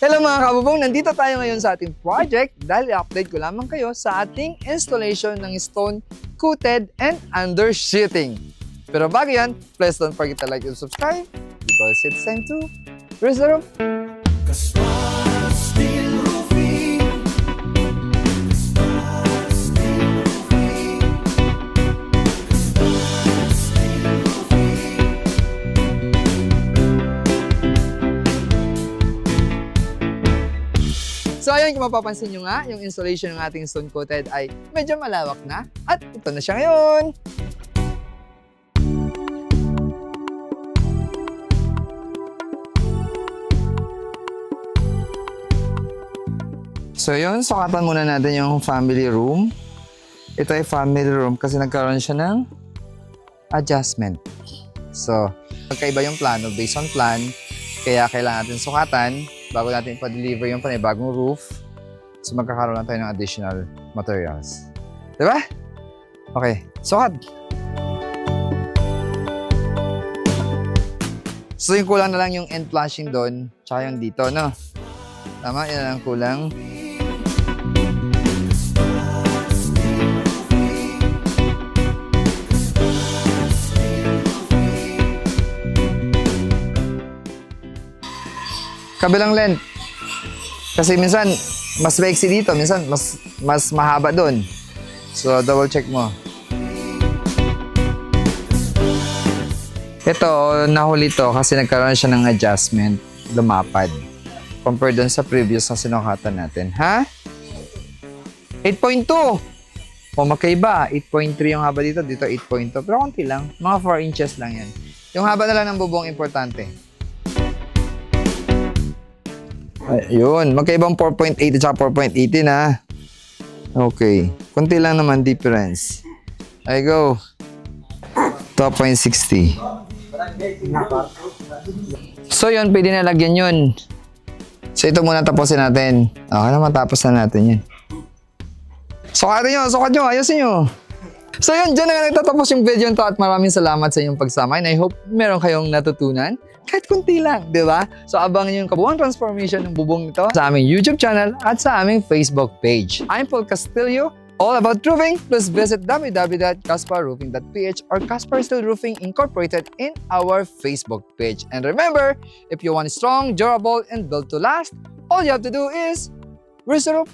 Hello mga kabubong, nandito tayo ngayon sa ating project dahil i-update ko lamang kayo sa ating installation ng stone coated and undersheeting. Pero bago yan, please don't forget to like and subscribe because it's time to raise the roof. So ayun, kung mapapansin nyo nga, yung installation ng ating stone coated ay medyo malawak na at ito na siya ngayon. So yun, sukatan muna natin yung family room. Ito ay family room kasi nagkaroon siya ng adjustment. So, magkaiba yung plano based on plan, kaya kailangan natin sukatan bago natin pa-deliver yung panibagong roof. So magkakaroon lang tayo ng additional materials. Diba? Okay, sukat! So yung kulang na lang yung end flashing doon, tsaka yung dito, no? Tama, yun lang kulang. Kabilang length. Kasi minsan, mas maiksi dito. Minsan, mas mahaba doon. So, double check mo. Ito, nahuli to kasi nagkaroon siya ng adjustment. Lumapad. Compared doon sa previous na sinukatan natin. Ha? 8.2. O, magkaiba. 8.3 yung haba dito. Dito, 8.2. Pero konti lang. Mga 4 inches lang yan. Yung haba na lang ng bubong importante. Ayun, magkaibang 4.8 at 4.18 na. Okay, kunti lang naman difference. I go. 2.60. So yun, pwede na lagyan yun. So ito muna tapusin natin. Okay na, matapos na natin yun. Sukat nyo, ayusin nyo. So yun, dyan na nga nagtatapos yung video nito at maraming salamat sa inyong pagsama and I hope meron kayong natutunan. Kahit kunti lang, di ba? So abangan nyo yung kabuuan transformation ng bubong nito sa aming YouTube channel at sa aming Facebook page. I'm Paul Castillo, all about roofing. Please visit www.casparroofing.ph or Caspar Steel Roofing Incorporated in our Facebook page. And remember, if you want strong, durable, and built to last, all you have to do is raise the roof.